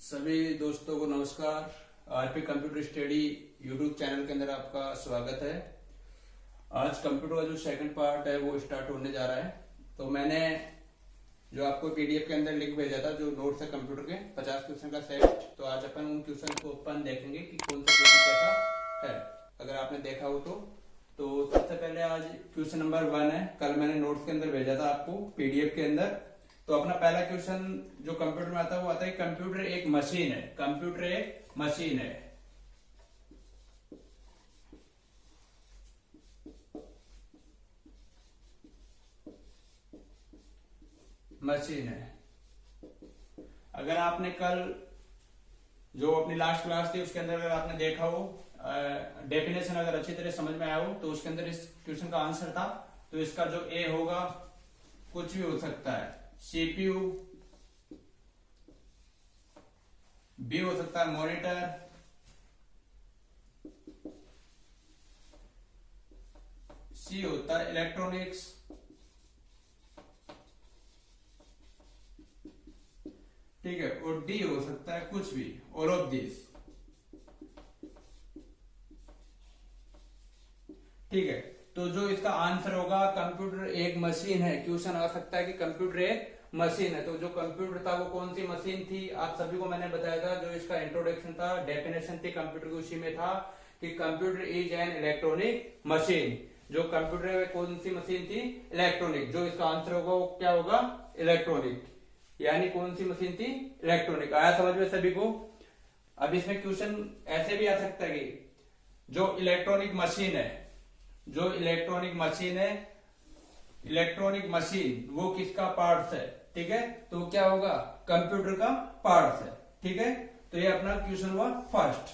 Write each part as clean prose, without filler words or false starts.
सभी दोस्तों को नमस्कार। RP computer study YouTube channel के अंदर आपका स्वागत है। आज कंप्यूटर का जो सेकंड पार्ट है वो स्टार्ट होने जा रहा है। तो मैंने जो आपको पीडीएफ के अंदर लिंक भेजा था, जो नोट्स है कंप्यूटर के 50 क्वेश्चन का सेट, तो आज अपन उन क्वेश्चन को अपन देखेंगे कि कौन सा क्वेश्चन कैसा है। अगर आपने देखा हो तो सबसे पहले आज क्वेश्चन नंबर 1 है। कल मैंने नोट्स के अंदर भेजा था आपको पीडीएफ के अंदर। तो अपना पहला क्वेश्चन जो कंप्यूटर में आता है वो आता है कंप्यूटर एक मशीन है। कंप्यूटर एक मशीन है। मशीन है। अगर आपने कल जो अपनी लास्ट क्लास थी उसके अंदर अगर आपने देखा हो, डेफिनेशन अगर अच्छी तरह समझ में आया हो, तो उसके अंदर इस क्वेश्चन का आंसर था। तो इसका जो ए होगा कुछ भी हो सकता है। सीपीयू, बी हो सकता है मॉनिटर, सी होता है इलेक्ट्रॉनिक्स, ठीक है, और डी हो सकता है कुछ भी, ऑल ऑफ दिस, ठीक है। तो जो इसका आंसर होगा कंप्यूटर एक मशीन है। क्वेश्चन आ सकता है कि कंप्यूटर एक मशीन है। तो जो कंप्यूटर था वो कौन सी मशीन थी, आप सभी को मैंने बताया था। जो इसका इंट्रोडक्शन था, डेफिनेशन थी कंप्यूटर की, उसी में था कि computer is an electronic machine. जो कंप्यूटर कौन सी मशीन थी, इलेक्ट्रॉनिक। जो इसका आंसर होगा वो क्या होगा, इलेक्ट्रॉनिक। यानी कौन सी मशीन थी, इलेक्ट्रॉनिक। आया समझ में सभी को। अब इसमें क्वेश्चन ऐसे भी आ सकता है कि जो इलेक्ट्रॉनिक मशीन है, जो इलेक्ट्रॉनिक मशीन है, इलेक्ट्रॉनिक मशीन वो किसका पार्ट्स है, ठीक है। तो क्या होगा, कंप्यूटर का पार्ट्स है, ठीक है। तो ये अपना क्वेश्चन हुआ फर्स्ट।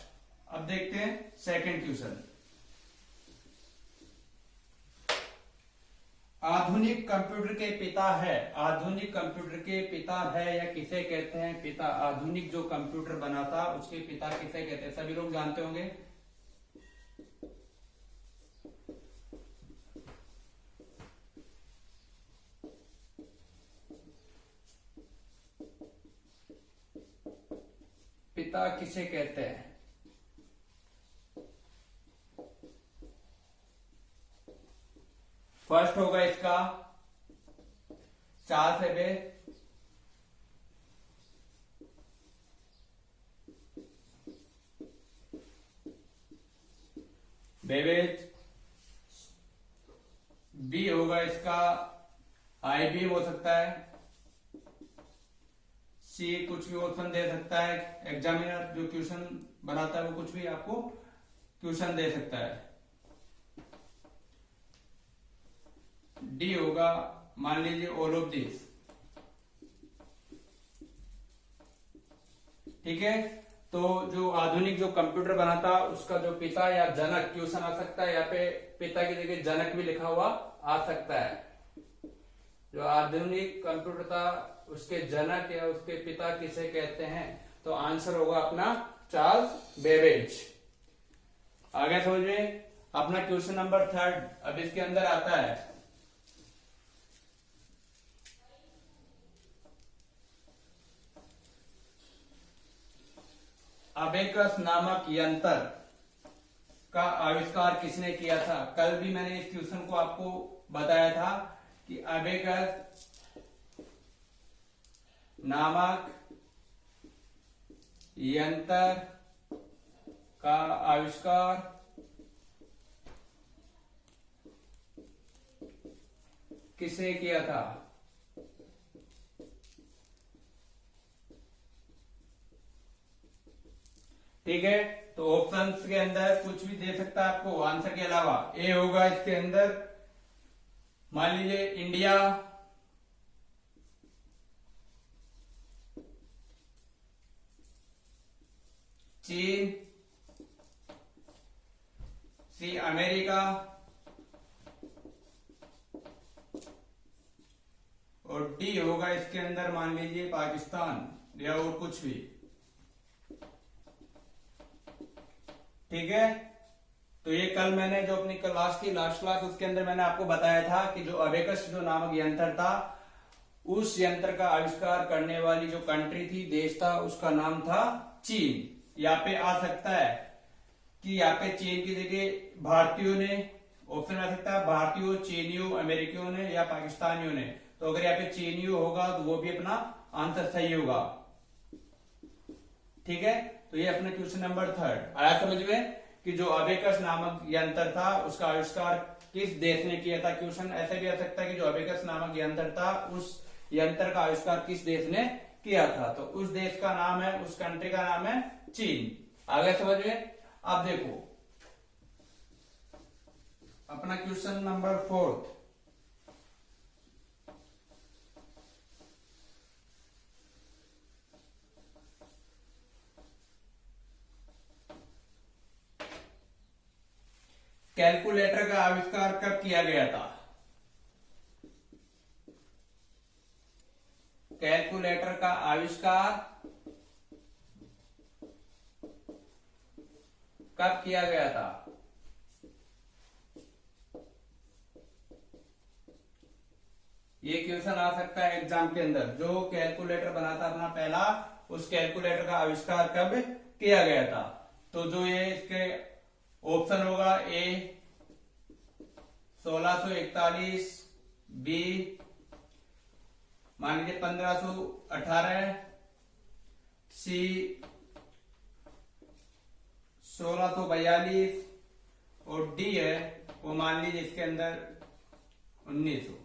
अब देखते हैं सेकंड क्वेश्चन। आधुनिक कंप्यूटर के पिता है। आधुनिक कंप्यूटर के पिता है या किसे कहते हैं पिता। आधुनिक जो कंप्यूटर बना था उसके पिता किसे कहते हैं, सभी लोग जानते होंगे। पिता किसे कहते हैं। फर्स्ट होगा इसका चार्ल्स बेबेज। बी होगा इसका आईबीएम हो सकता है। सी कुछ भी ऑप्शन दे सकता है। एग्जामिनर जो क्वेश्चन बनाता है वो कुछ भी आपको क्वेश्चन दे सकता है। डी होगा मान लीजिए ऑल ऑफ दिस, ठीक है। तो जो आधुनिक जो कंप्यूटर बना था उसका जो पिता या जनक, क्वेश्चन आ सकता है। यहाँ पे पिता की जगह जनक भी लिखा हुआ आ सकता है। जो आधुनिक कंप्यूटर था उसके जनक या उसके पिता किसे कहते हैं, तो आंसर होगा अपना चार्ल्स बेबेज। आगे समझिए अपना क्वेश्चन नंबर 3। अब इसके अंदर आता है अबेकस नामक यंत्र का आविष्कार किसने किया था। कल भी मैंने इस क्वेश्चन को आपको बताया था कि अबेकस नामक यंत्र का आविष्कार किसने किया था। ठीक है। तो ऑप्शंस के अंदर कुछ भी दे सकता है आपको आंसर के अलावा। ए होगा इसके अंदर मान लीजिए इंडिया, चीन, सी अमेरिका, और डी होगा इसके अंदर मान लीजिए पाकिस्तान या और कुछ भी, ठीक है। तो ये कल मैंने जो अपनी क्लास की लास्ट क्लास उसके अंदर मैंने आपको बताया था कि जो अबेकस जो नामक यंत्र था उस यंत्र का आविष्कार करने वाली जो कंट्री थी, देश था, उसका नाम था चीन। यहाँ पे आ सकता है कि यहाँ पे चीन की जगह भारतीयों ने, ऑप्शन आ सकता है भारतीयों, चीनियों, अमेरिकियों ने या पाकिस्तानियों ने। तो अगर यहाँ पे चीनियों होगा तो वो भी अपना आंसर सही होगा। ठीक है, तो ये अपना क्वेश्चन नंबर 3 आया समझ में कि जो अबेकस नामक यंत्र था उसका आविष्कार किस देश ने किया था। क्वेश्चन ऐसे भी आ सकता है कि जो अबेकस नामक यंत्र था उस यंत्र का आविष्कार किस देश ने किया था। तो उस देश का नाम है, उस कंट्री का नाम है चीन। आ गया समझ में। अब देखो अपना क्वेश्चन नंबर 4। कैलकुलेटर का आविष्कार कब किया गया था? कैलकुलेटर का आविष्कार कब किया गया था? ये क्वेश्चन आ सकता है एग्जाम के अंदर। जो कैलकुलेटर बना था अपना पहला, उस कैलकुलेटर का आविष्कार कब किया गया था? तो जो ये इसके ऑप्शन होगा, ए 1641, बी मान लीजिए 1518, सी 1642 और डी है वो मान लीजिए इसके अंदर 1900।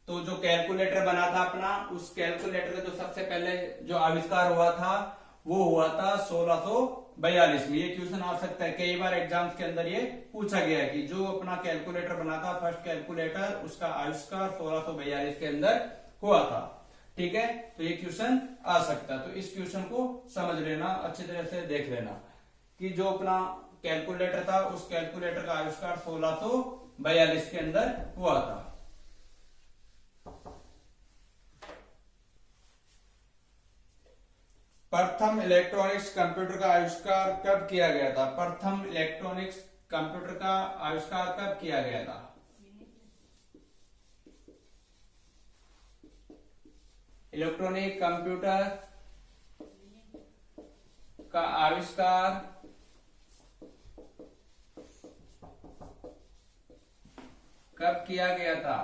तो जो कैलकुलेटर बना था अपना, उस कैलकुलेटर का जो सबसे पहले जो आविष्कार हुआ था वो हुआ था 1642 में। ये क्वेश्चन आ सकता है, कई बार एग्जाम्स के अंदर ये पूछा गया है कि जो अपना कैलकुलेटर बना था फर्स्ट कैलकुलेटर, उसका आविष्कार 1642 के अंदर हुआ था। ठीक है, तो ये क्वेश्चन आ सकता है। तो इस क्वेश्चन को समझ लेना, अच्छी तरह से देख लेना कि जो अपना कैलकुलेटर था उस कैलकुलेटर का आविष्कार 1642 के अंदर हुआ था। प्रथम इलेक्ट्रॉनिक्स कंप्यूटर का आविष्कार कब किया गया था? प्रथम इलेक्ट्रॉनिक्स कंप्यूटर का आविष्कार कब किया गया था? इलेक्ट्रॉनिक कंप्यूटर का आविष्कार कब किया गया था?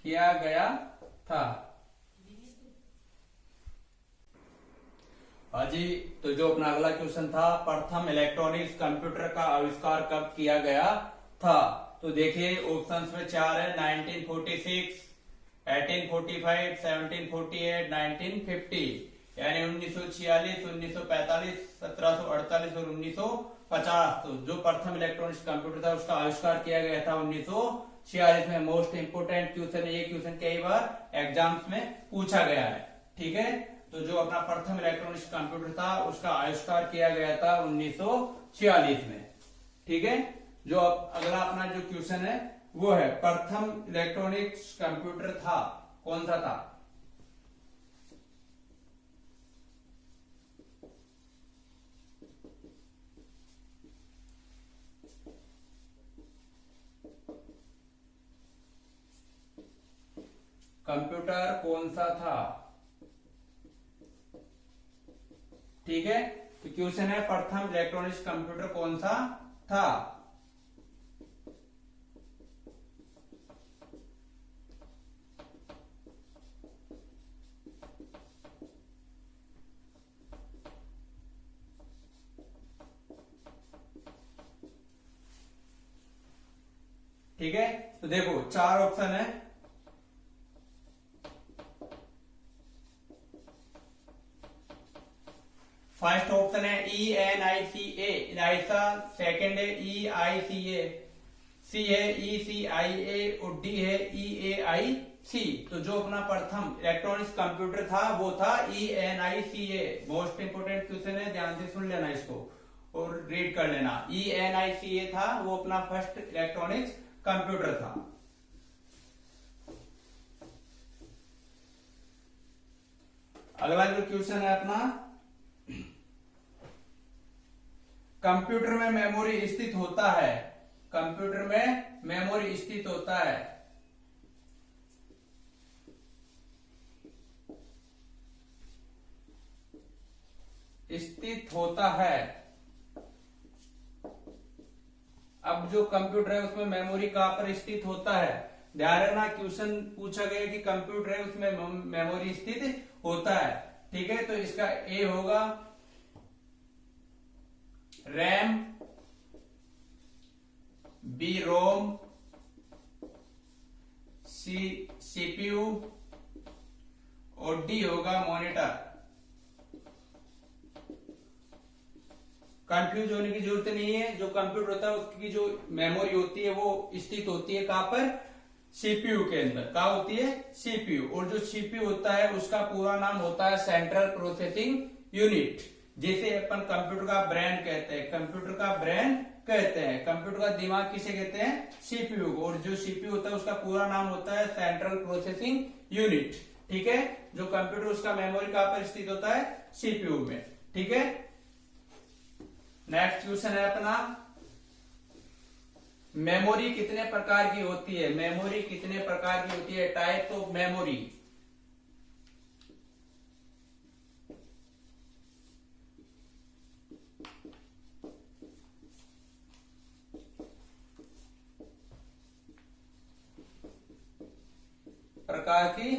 किया गया था। हाँ जी, तो जो अपना अगला क्वेश्चन था, प्रथम इलेक्ट्रॉनिक्स कंप्यूटर का आविष्कार कब किया गया था? तो देखिए ऑप्शंस में 4 है, 1946, 1845, 1748, 1950, यानी 1946, 1945, 1748 और 1950। तो जो प्रथम इलेक्ट्रॉनिक्स कंप्यूटर था उसका आविष्कार किया गया था 1946 में। मोस्ट इंपोर्टेंट क्वेश्चन है ये, क्वेश्चन कई बार एग्जाम्स में पूछा गया है। ठीक है, तो जो अपना प्रथम इलेक्ट्रॉनिक्स कंप्यूटर था उसका आविष्कार किया गया था 1946 में। ठीक है, जो अगला अपना जो क्वेश्चन है वो है, प्रथम इलेक्ट्रॉनिक्स कंप्यूटर था कौन सा था? कंप्यूटर कौन सा था? ठीक है, तो क्वेश्चन है प्रथम इलेक्ट्रॉनिक्स कंप्यूटर कौन सा था? ठीक है, तो देखो 4 ऑप्शन है। फर्स्ट ऑप्शन है ENICA, इलाइसा। सेकंड है EICA, सी है ECIA और डी है EAIC। तो जो अपना प्रथम इलेक्ट्रॉनिक्स कंप्यूटर था वो था ENICA। मोस्ट इंपोर्टेंट क्वेश्चन है, ध्यान से सुन लेना इसको और रीड कर लेना। ENICA था वो अपना फर्स्ट इलेक्ट्रॉनिक्स कंप्यूटर था। अगला जो क्वेश्चन है अपना, कंप्यूटर में मेमोरी स्थित होता है, कंप्यूटर में मेमोरी स्थित होता है होता है। अब जो कंप्यूटर है उसमें मेमोरी कहां पर स्थित होता है, ध्यान रखना क्वेश्चन पूछा गया कि कंप्यूटर है उसमें मेमोरी स्थित होता है। ठीक है, तो इसका ए होगा RAM, B ROM, C CPU और डी होगा मॉनिटर। कंफ्यूज होने की जरूरत नहीं है, जो कंप्यूटर होता है उसकी जो मेमोरी होती है वो स्थित होती है कहां पर, सीपीयू के अंदर। कहा होती है, सीपीयू। और जो सीपीयू होता है उसका पूरा नाम होता है सेंट्रल प्रोसेसिंग यूनिट, जिसे अपन कंप्यूटर का ब्रेन कहते हैं। कंप्यूटर का ब्रेन कहते हैं, कंप्यूटर का दिमाग किसे कहते हैं, सीपीयू को। और जो सीपीयू होता है उसका पूरा नाम होता है सेंट्रल प्रोसेसिंग यूनिट। ठीक है, जो कंप्यूटर उसका मेमोरी कहां पर स्थित होता है, सीपीयू में। ठीक है, नेक्स्ट क्वेश्चन है अपना, मेमोरी कितने प्रकार की होती है, मेमोरी कितने प्रकार की होती है, टाइप ऑफ मेमोरी। प्रकार की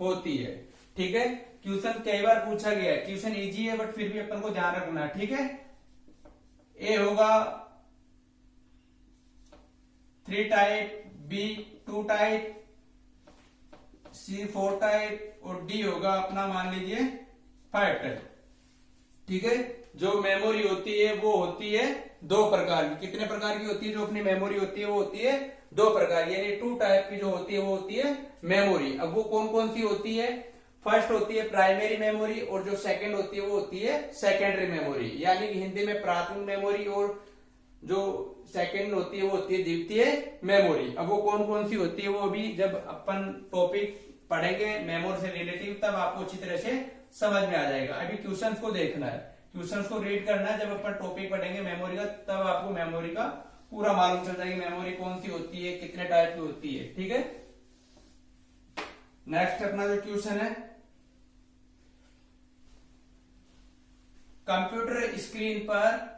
होती है। ठीक है, क्वेश्चन कई बार पूछा गया है, क्वेश्चन इजी है बट फिर भी अपन को ध्यान रखना है। ठीक है, ए होगा 3 टाइप, बी 2 टाइप, सी 4 टाइप और डी होगा अपना मान लीजिए 5 टाइप। ठीक है, जो मेमोरी होती है वो होती है 2 प्रकार की। कितने प्रकार की होती है, जो अपनी मेमोरी होती है वो होती है 2 प्रकार, यानी 2 टाइप की जो होती है वो होती है मेमोरी। अब वो कौन कौन सी होती है, फर्स्ट होती है प्राइमरी मेमोरी और जो सेकंड होती है वो होती है सेकेंडरी मेमोरी, यानी कि हिंदी में प्राथमिक मेमोरी, और जो सेकंड होती है वो होती है द्वितीय मेमोरी। अब वो कौन कौन सी होती है वो अभी जब अपन टॉपिक पढ़ेंगे मेमोरी से रिलेटिव तब आपको अच्छी तरह से समझ में आ जाएगा। अभी क्वेश्चंस को देखना है, क्वेश्चंस को रीड करना है, जब अपन टॉपिक पढ़ेंगे मेमोरी का तब आपको मेमोरी का पूरा मालूम चल जाएगी, मेमोरी कौन सी होती है, कितने टाइप की होती है। ठीक है, नेक्स्ट अपना जो क्वेश्चन है, कंप्यूटर स्क्रीन पर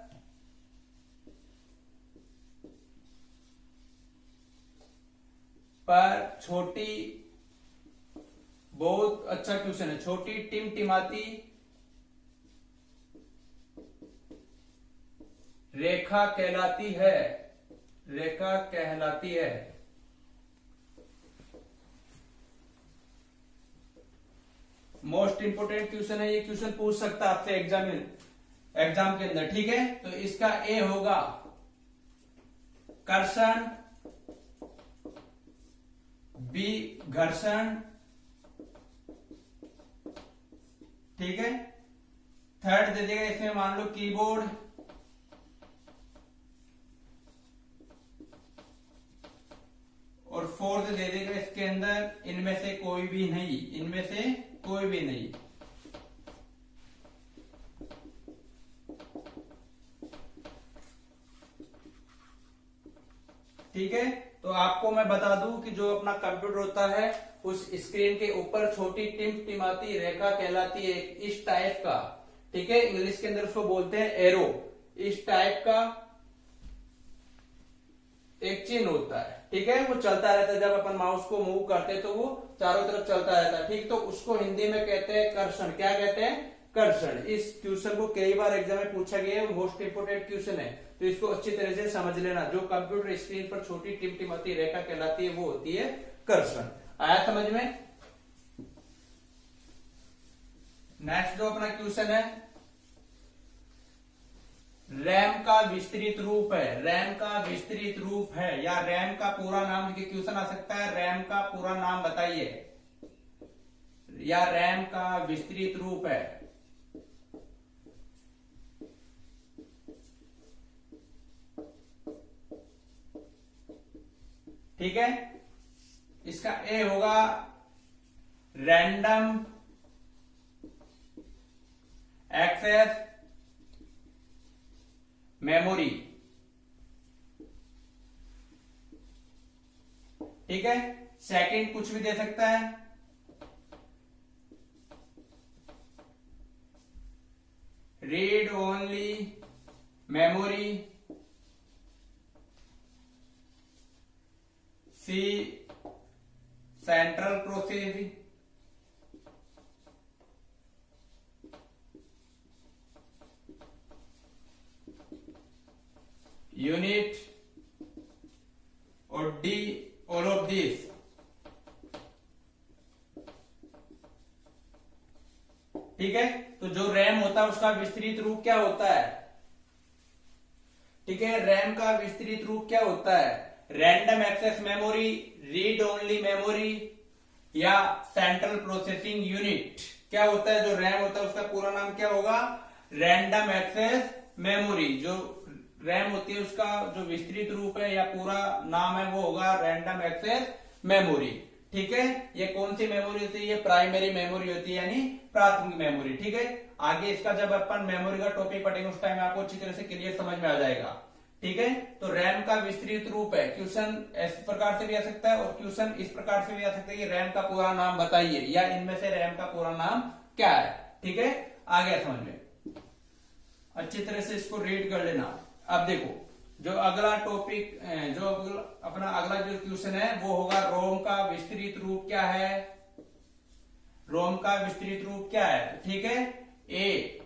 छोटी, बहुत अच्छा क्वेश्चन है, छोटी टिमटिमाती रेखा कहलाती है, रेखा कहलाती है। मोस्ट इंपोर्टेंट क्वेश्चन है ये, क्वेश्चन पूछ सकता है आपसे एग्जाम के अंदर। ठीक है, तो इसका ए होगा कर्षण, बी घर्षण। ठीक है, थर्ड दे देगा इसमें मान लो कीबोर्ड, और फोर्थ दे देगा इसके अंदर इनमें से कोई भी नहीं, इनमें से कोई भी नहीं। ठीक है, तो आपको मैं बता दूं कि जो अपना कंप्यूटर होता है उस स्क्रीन के ऊपर छोटी टिमटिमाती रेखा कहलाती है, इस टाइप का। ठीक है, इंग्लिश के अंदर उसको बोलते हैं एरो। इस टाइप का एक चिन्ह होता है। ठीक है, वो चलता रहता है, जब अपन माउस को मूव करते हैं तो वो चारों तरफ चलता रहता है। ठीक, तो उसको हिंदी में कहते हैं कर्षण। क्या कहते हैं, कर्षण। इस क्वेश्चन को कई बार एग्जाम में पूछा गया है, मोस्ट इंपोर्टेंट क्वेश्चन है, तो इसको अच्छी तरह से समझ लेना। जो कंप्यूटर स्क्रीन पर छोटी टिमटिमाती रेखा कहलाती है वो होती है कर्षण। आया समझ में। नेक्स्ट जो अपना क्वेश्चन है, रैम का विस्तृत रूप है, रैम का विस्तृत रूप है, या रैम का पूरा नाम, क्वेश्चन आ सकता है रैम का पूरा नाम बताइए, या रैम का विस्तृत रूप है। ठीक है, इसका ए होगा रैंडम एक्सेस मेमोरी। ठीक है, सेकंड कुछ भी दे सकता है। Read only memory, C central processing, unit, और डी ऑल ऑफ दिस। ठीक है, तो जो रैम होता है उसका विस्तृत रूप क्या होता है? ठीक है, रैम का विस्तृत रूप क्या होता है? Random access memory, read only memory, या सेंट्रल प्रोसेसिंग यूनिट। क्या होता है जो रैम होता है उसका पूरा नाम क्या होगा? Random access memory. जो रैम होती है उसका जो विस्तृत रूप है या पूरा नाम है वो होगा रैंडम एक्सेस मेमोरी। ठीक है, ये कौन सी मेमोरी होती है? ये प्राइमरी मेमोरी होती है, यानी प्राथमिक मेमोरी। ठीक है, आगे इसका जब अपन मेमोरी का टॉपिक पढ़ेंगे उस टाइम आपको अच्छी तरह से क्लियर समझ में आ जाएगा। ठीक है, तो रैम का विस्तृत रूप है, क्वेश्चन इस प्रकार से भी आ सकता है और क्वेश्चन इस प्रकार से भी आ सकता है कि रैम का पूरा नाम बताइए, या इनमें से रैम का पूरा नाम क्या है। ठीक है, आ गया समझ में? अच्छी तरह से इसको रीड कर लेना। अब देखो, जो अगला टॉपिक, जो अपना अगला जो क्वेश्चन है वो होगा रोम का विस्तृत रूप क्या है? रोम का विस्तृत रूप क्या है? ठीक है, A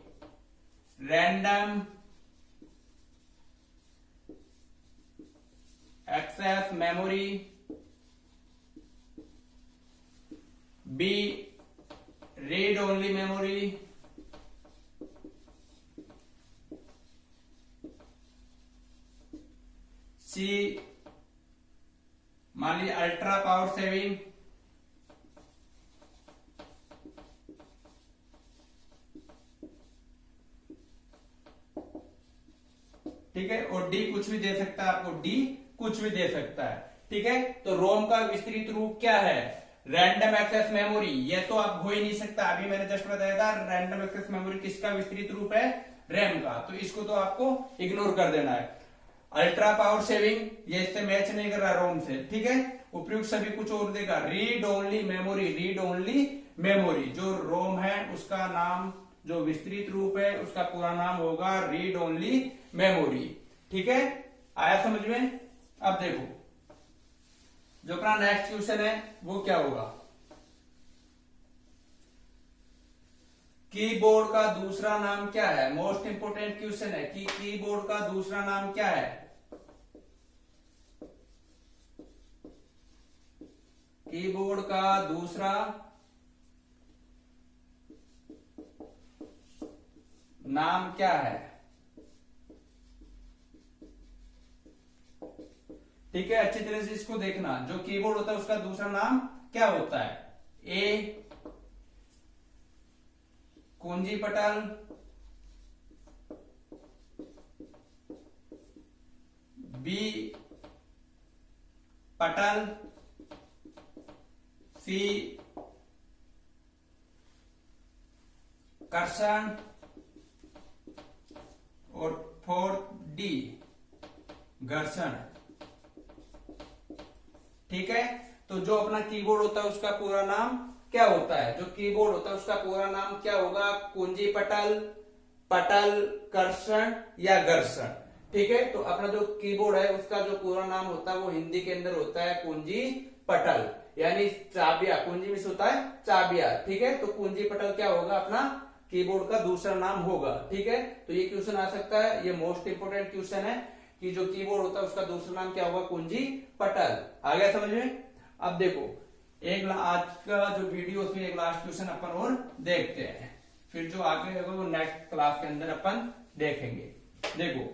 random access memory, B read only memory, C मान लीजिए अल्ट्रा पावर सेविंग, ठीक है, और डी कुछ भी दे सकता है आपको, डी कुछ भी दे सकता है। ठीक है, तो रोम का विस्तृत रूप क्या है? Random access memory. ये तो आप हो ही नहीं सकता, अभी मैंने जस्ट बताया था रैंडम एक्सेस मेमोरी किसका विस्तृत रूप है? रैम का। तो इसको तो आपको इग्नोर कर देना है। अल्ट्रा पावर सेविंग, ये इससे मैच नहीं कर रहा रोम से। ठीक है, उपयुक्त सभी कुछ और देगा। Read only memory, read only memory, जो रोम है उसका नाम, जो विस्तृत रूप है उसका पूरा नाम होगा रीड ओनली मेमोरी। ठीक है, आया समझ में? अब देखो, जो अपना नेक्स्ट क्वेश्चन है वो क्या होगा? कीबोर्ड का दूसरा नाम क्या है? मोस्ट इंपोर्टेंट क्वेश्चन है कि कीबोर्ड का दूसरा नाम क्या है? कीबोर्ड का दूसरा नाम क्या है? ठीक है, अच्छी तरह से इसको देखना। जो कीबोर्ड होता है उसका दूसरा नाम क्या होता है? ए कुंजी पटल, बी पटल, सी कर्षण, और फोर्थ डी घर्षण। ठीक है, तो जो अपना कीबोर्ड होता है उसका पूरा नाम क्या होता है? जो कीबोर्ड होता है उसका पूरा नाम क्या होगा? कुंजी पटल, पटल, कर्षण या घर्षण। ठीक है, तो अपना जो कीबोर्ड है उसका जो पूरा नाम होता है वो हिंदी के अंदर होता है कुंजी पटल, यानी चाबिया। कुंजी में होता है चाबिया। ठीक है, तो कुंजी पटल क्या होगा? अपना कीबोर्ड का दूसरा नाम होगा। ठीक है, तो ये क्वेश्चन आ सकता है, ये मोस्ट इंपोर्टेंट क्वेश्चन है कि जो कीबोर्ड होता है उसका दूसरा नाम क्या होगा? कुंजी पटल। आ गया समझ में? अब देखो, एक आज का जो वीडियो उसमें एक लास्ट क्वेश्चन अपन और देखते हैं, फिर जो आगे होगा वो नेक्स्ट क्लास के अंदर अपन देखेंगे। देखो,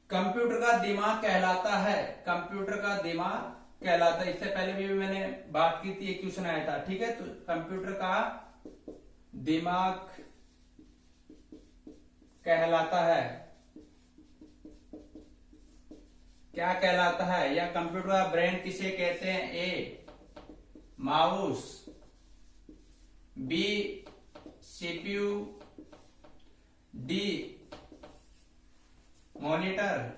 कंप्यूटर का दिमाग कहलाता है, कंप्यूटर का दिमाग कहलाता है। इससे पहले भी मैंने बात की थी, एक क्वेश्चन आया था। ठीक है, तो कंप्यूटर का दिमाग कहलाता है, क्या कहलाता है? या कंप्यूटर का ब्रेन किसे कहते हैं? A mouse, B CPU, D monitor,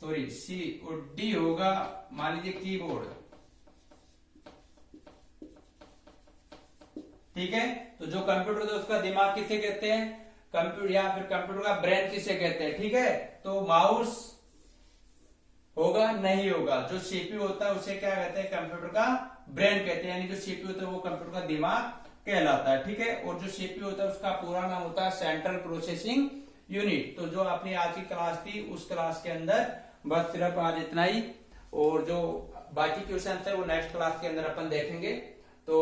sorry C और डी होगा मान लीजिए कीबोर्ड। ठीक है। तो जो कंप्यूटर होता है उसका दिमाग किसे कहते हैं, कंप्यूटर, या फिर कंप्यूटर का ब्रेन किसे कहते हैं, ठीक है। तो माउस होगा नहीं होगा, जो सीपीयू होता है उसे क्या कहते हैं, कंप्यूटर का ब्रेन कहते हैं, यानी जो सीपीयू होता है वो कंप्यूटर का दिमाग कहलाता है, ठीक है। और जो सीपीयू होता है उसका पूरा नाम होता है सेंट्रल प्रोसेसिंग यूनिट। तो जो अपनी आज की क्लास थी उस क्लास के अंदर बस सिर्फ आज इतना ही, और जो बाकी क्वेश्चन है वो नेक्स्ट क्लास के अंदर अपन देखेंगे। तो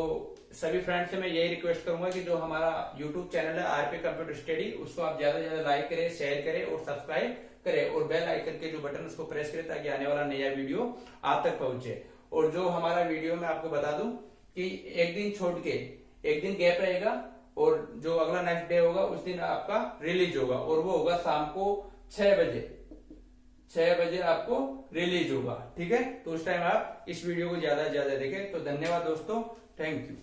सभी फ्रेंड्स से मैं यही रिक्वेस्ट करूंगा कि जो हमारा यूट्यूब चैनल है आरपी कंप्यूटर स्टडी, उसको आप ज्यादा से ज्यादा लाइक करें, शेयर करें और सब्सक्राइब करें, और बेल आइकन के जो बटन उसको प्रेस करें ताकि आने वाला नया वीडियो आप तक पहुंचे। और जो हमारा वीडियो में आपको बता दूं कि एक दिन छोड़ के एक दिन गैप रहेगा, और जो अगला नेक्स्ट डे होगा उस दिन आपका रिलीज होगा, और वो होगा शाम को 6 बजे 6 बजे आपको रिलीज होगा, ठीक है। तो उस टाइम आप इस वीडियो को ज्यादा से ज्यादा देखें। तो धन्यवाद दोस्तों, थैंक यू।